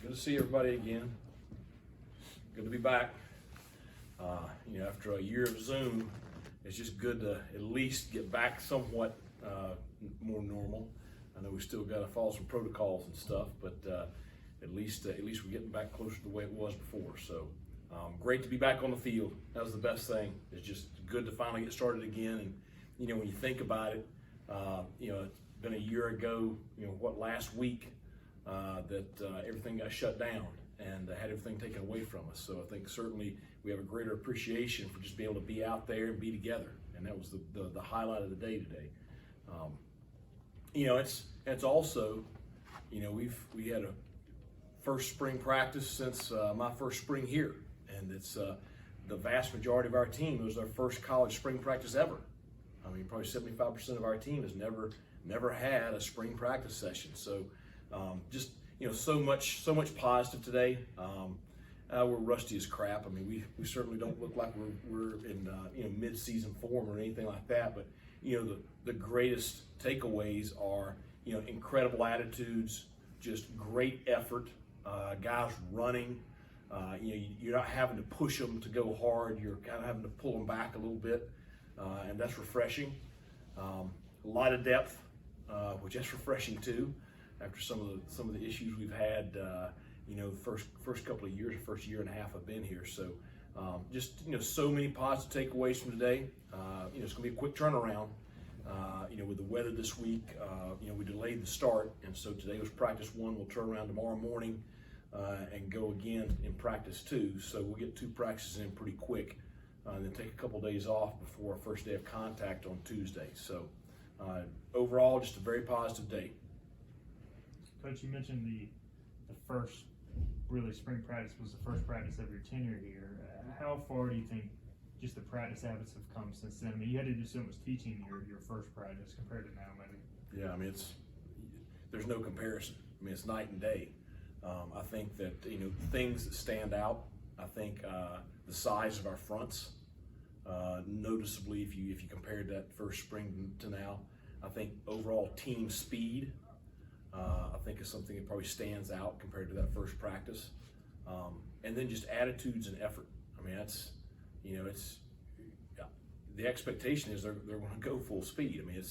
Good to see everybody again. Good to be back. After a year of Zoom, it's just good to at least get back somewhat more normal. I know we still got to follow some protocols and stuff, but at least we're getting back closer to the way it was before. So great to be back on the field. That was the best thing. It's just good to finally get started again. And when you think about it, it's been a year ago. Last week that everything got shut down and had everything taken away from us. So I think certainly we have a greater appreciation for just being able to be out there and be together. And that was the highlight of the day today. It's also, we had a first spring practice since my first spring here. And it's the vast majority of our team, it was their first college spring practice ever. I mean, probably 75% of our team has never had a spring practice session. So so much positive today. We're rusty as crap. I mean, we certainly don't look like we're in mid-season form or anything like that. But the greatest takeaways are incredible attitudes, just great effort, guys running. You're not having to push them to go hard. You're kind of having to pull them back a little bit, and that's refreshing. A lot of depth, which is refreshing too. After some of the issues we've had, the first couple of years, the first year and a half I've been here. So so many positive takeaways from today. It's going to be a quick turnaround. With the weather this week, we delayed the start, and so today was practice 1. We'll turn around tomorrow morning and go again in practice 2. So we'll get 2 practices in pretty quick, and then take a couple days off before our first day of contact on Tuesday. So overall, just a very positive day. Coach, you mentioned the first really spring practice was the first practice of your tenure here. How far do you think just the practice habits have come since then? I mean, you had to do so much teaching your first practice compared to now, maybe. Yeah, I mean, there's no comparison. I mean, it's night and day. I think that things that stand out. I think the size of our fronts, noticeably, if you compared that first spring to now. I think overall team speed. I think is something that probably stands out compared to that first practice. And then just attitudes and effort. I mean, that's, the expectation is they're going to go full speed. I mean,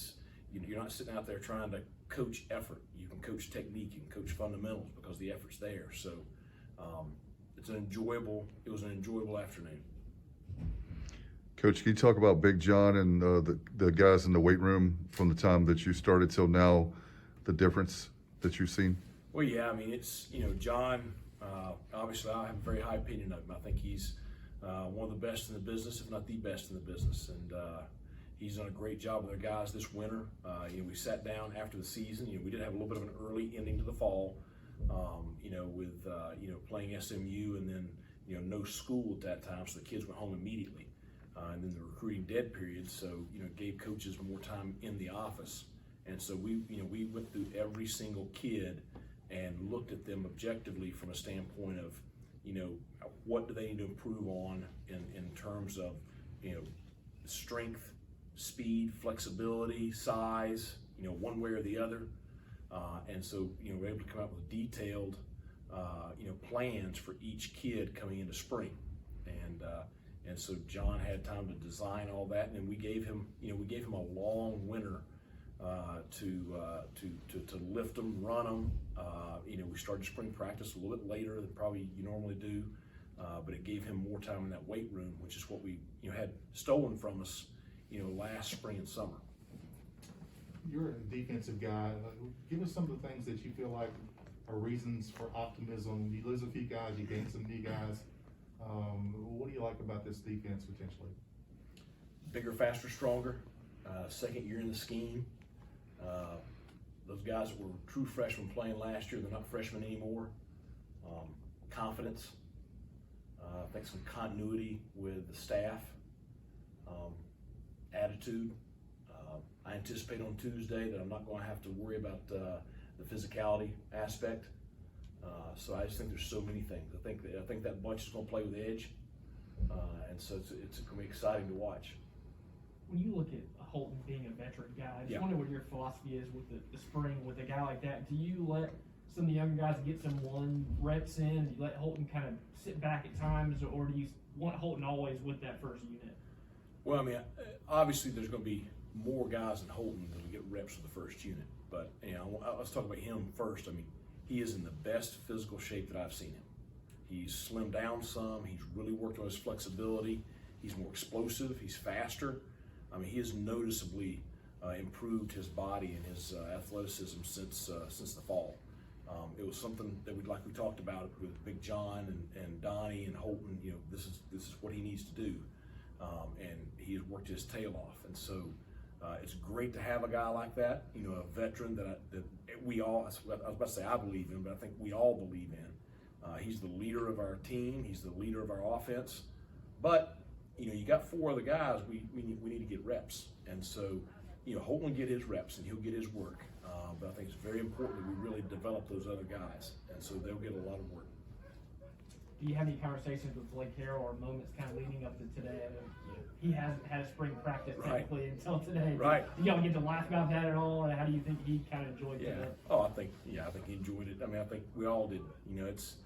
you're not sitting out there trying to coach effort. You can coach technique, you can coach fundamentals because the effort's there. So it was an enjoyable afternoon. Coach, can you talk about Big John and the guys in the weight room from the time that you started till now, the difference that you've seen? Well, yeah, I mean, it's, John, obviously I have a very high opinion of him. I think he's one of the best in the business, if not the best in the business. And he's done a great job with our guys this winter. We sat down after the season. We did have a little bit of an early ending to the fall, with playing SMU and then, no school at that time, so the kids went home immediately. And then the recruiting dead period, so, gave coaches more time in the office. And so we went through every single kid and looked at them objectively from a standpoint of, what do they need to improve on in terms of, strength, speed, flexibility, size, one way or the other. And so, we're able to come up with detailed, plans for each kid coming into spring. And so John had time to design all that, and then we gave him a long winter to lift them, run them. We started spring practice a little bit later than probably you normally do, but it gave him more time in that weight room, which is what we had stolen from us, last spring and summer. You're a defensive guy. Give us some of the things that you feel like are reasons for optimism. You lose a few guys, you gain some new guys. What do you like about this defense potentially? Bigger, faster, stronger. Second year in the scheme. Those guys that were true freshmen playing last year, they're not freshmen anymore. Confidence. I think some continuity with the staff. Attitude. I anticipate on Tuesday that I'm not going to have to worry about the physicality aspect. So I just think there's so many things. I think that bunch is going to play with edge, and so it's going to be exciting to watch. When you look at Holton being a veteran guy, I just wonder what your philosophy is with the spring with a guy like that. Do you let some of the younger guys to get some one reps in? You let Holton kind of sit back at times, or do you want Holton always with that first unit? Well, I mean, obviously there's going to be more guys in Holton that'll get reps with the first unit, but let's talk about him first. I mean, he is in the best physical shape that I've seen him. He's slimmed down some. He's really worked on his flexibility. He's more explosive. He's faster. I mean, he has noticeably improved his body and his athleticism since the fall. It was something that we talked about with Big John and Donnie and Holton. You know, this is what he needs to do, and he has worked his tail off. And so it's great to have a guy like that. You know, a veteran that we all. I was about to say I believe in, but I think we all believe in. He's the leader of our team. He's the leader of our offense. But you know, you got 4 other guys. We need to get reps, and so you know, Holton will get his reps and he'll get his work. But I think it's very important that we really develop those other guys, and so they'll get a lot of work. Do you have any conversations with Blake Harrell or moments kind of leading up to today? I mean, he hasn't had a spring practice technically until today. Right. Do y'all get to laugh about that at all? And how do you think he kind of enjoyed Yeah. that? Oh, I think he enjoyed it. I mean, I think we all did. You know, it's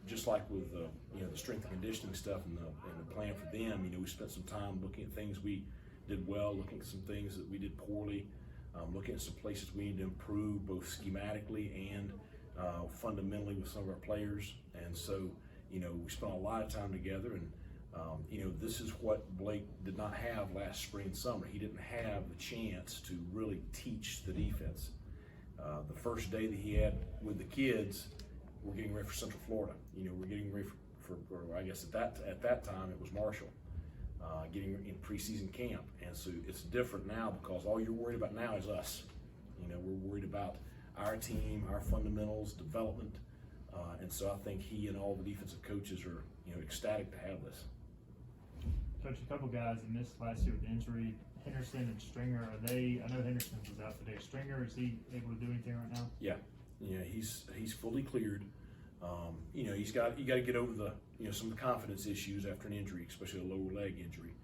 just like with the strength and conditioning stuff and the plan for them. You know, we spent some time looking at things we did well, looking at some things that we did poorly, looking at some places we need to improve both schematically and fundamentally with some of our players. And so, you know, we spent a lot of time together, and you know, this is what Blake did not have last spring and summer. He didn't have the chance to really teach the defense. The first day that he had with the kids, we're getting ready for Central Florida. You know, we're getting ready for I guess at that time it was Marshall, getting in preseason camp. And so it's different now because all you're worried about now is us. You know, we're worried about our team, our fundamentals, development. And so I think he and all the defensive coaches are, you know, ecstatic to have this. Coach, a couple guys that missed last year with injury, Henderson and Stringer, I know Henderson was out today. Stringer, is he able to do anything right now? Yeah, he's fully cleared. You know, you got to get over some of the confidence issues after an injury, especially a lower leg injury.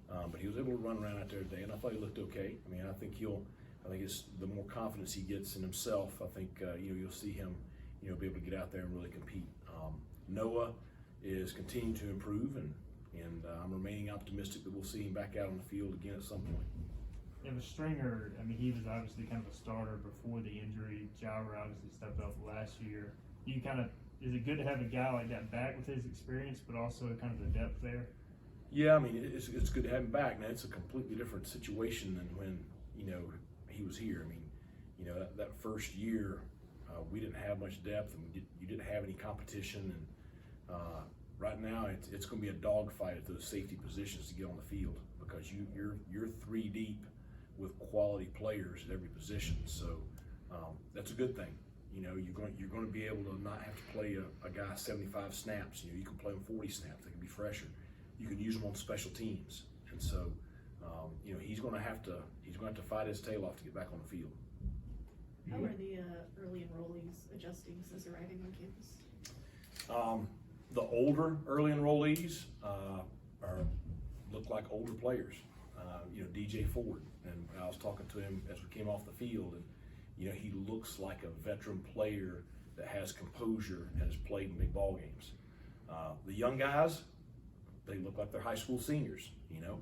But he was able to run around out there today, and I thought he looked okay. I mean, I think it's the more confidence he gets in himself, I think you'll see him, you know, be able to get out there and really compete. Noah is continuing to improve, and I'm remaining optimistic that we'll see him back out on the field again at some point. Yeah, with Stringer, I mean, he was obviously kind of a starter before the injury. Jauer obviously stepped up last year. Is it good to have a guy like that back with his experience, but also kind of the depth there? Yeah, I mean, it's good to have him back. Now, it's a completely different situation than when, you know, he was here. I mean, you know, that first year, we didn't have much depth, and you didn't have any competition. And right now, it's going to be a dogfight at those safety positions to get on the field because you're 3 deep with quality players at every position. So that's a good thing. You know, you're going to be able to not have to play a guy 75 snaps. You know, you can play him 40 snaps. They can be fresher. You can use them on special teams, and so you know, he's going to have to fight his tail off to get back on the field. How are the early enrollees adjusting since arriving on campus? The older early enrollees look like older players. You know, DJ Ford, and I was talking to him as we came off the field, and you know, he looks like a veteran player that has composure and has played in big ball games. The young guys, they look like they're high school seniors. You know,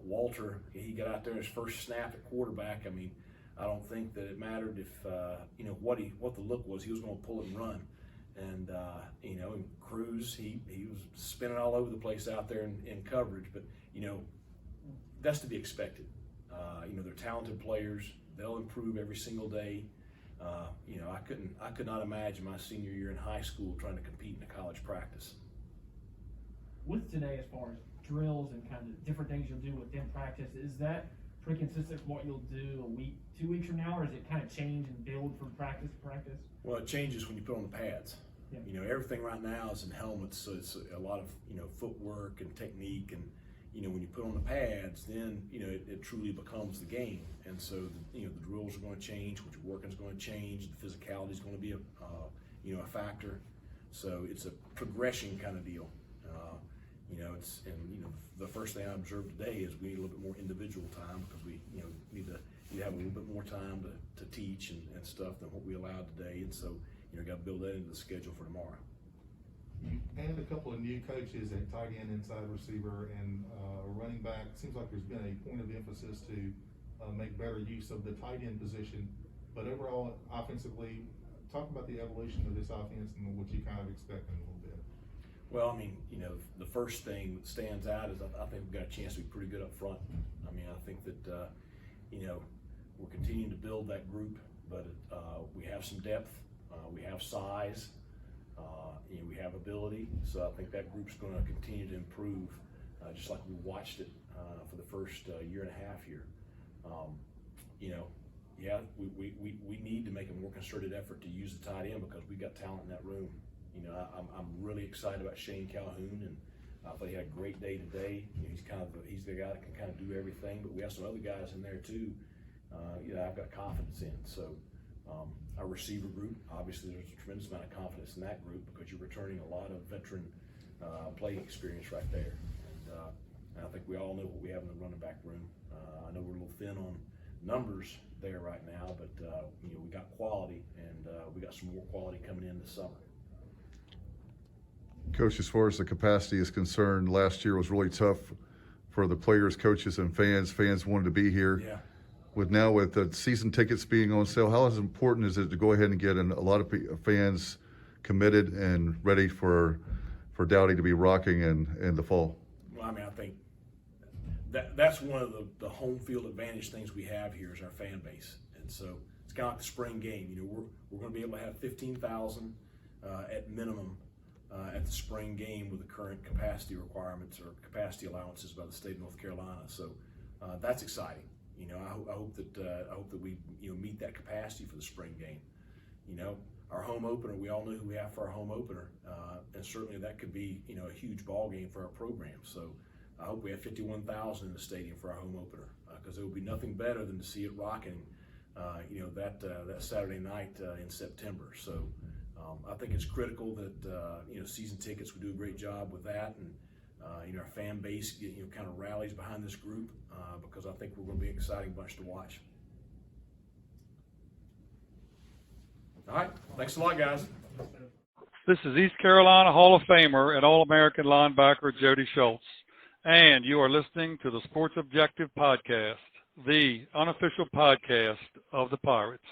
Walter, he got out there his first snap at quarterback. I mean, I don't think that it mattered if you know what the look was. He was going to pull it and run. And you know, and Cruz, he was spinning all over the place out there in coverage. But you know, that's to be expected. You know, they're talented players. They'll improve every single day. You know, I could not imagine my senior year in high school trying to compete in a college practice. With today, as far as drills and kind of different things you'll do within practice, is that pretty consistent with what you'll do a week, 2 weeks from now, or does it kind of change and build from practice to practice? Well, it changes when you put on the pads. Yeah. You know, everything right now is in helmets, so it's a lot of, you know, footwork and technique. And you know, when you put on the pads, then you know it truly becomes the game. And so you know, the drills are going to change, what you're working is going to change, the physicality is going to be a factor. So it's a progression kind of deal. You know, the first thing I observed today is we need a little bit more individual time because we, you know, need to you have a little bit more time to teach and stuff than what we allowed today. And so, got to build that into the schedule for tomorrow. You added a couple of new coaches at tight end, inside receiver, and running back. Seems like there's been a point of emphasis to make better use of the tight end position. But overall, offensively, talk about the evolution of this offense and what you kind of expect in a little bit. Well, I mean, the first thing that stands out is I think we've got a chance to be pretty good up front. I mean, I think that, we're continuing to build that group, but we have some depth, we have size, we have ability. So I think that group's going to continue to improve, just like we watched it for the first year and a half here. We need to make a more concerted effort to use the tight end because we've got talent in that room. I'm really excited about Shane Calhoun, and I thought he had a great day today. He's the guy that can kind of do everything, but we have some other guys in there too. I've got confidence in. So our receiver group, obviously, there's a tremendous amount of confidence in that group because you're returning a lot of veteran playing experience right there. And I think we all know what we have in the running back room. I know we're a little thin on numbers there right now, but we got quality, and we got some more quality coming in this summer. Coach, as far as the capacity is concerned, last year was really tough for the players, coaches, and fans. Fans wanted to be here. Yeah. With the season tickets being on sale, how important is it to go ahead and get a lot of fans committed and ready for Dowdy to be rocking in the fall? Well, I mean, I think that's one of the home field advantage things we have here is our fan base. And so it's kind of like the spring game. We're going to be able to have 15,000 at minimum at the spring game with the current capacity requirements or capacity allowances by the state of North Carolina. So that's exciting. I hope that we meet that capacity for the spring game. Our home opener, we all know who we have for our home opener, and certainly that could be a huge ball game for our program. So I hope we have 51,000 in the stadium for our home opener because there will be nothing better than to see it rocking, that Saturday night in September. So I think it's critical that season tickets will do a great job with that, and our fan base kind of rallies behind this group because I think we're going to be an exciting bunch to watch. All right, thanks a lot, guys. This is East Carolina Hall of Famer and All-American linebacker Jody Schultz, and you are listening to the Sports Objective Podcast, the unofficial podcast of the Pirates.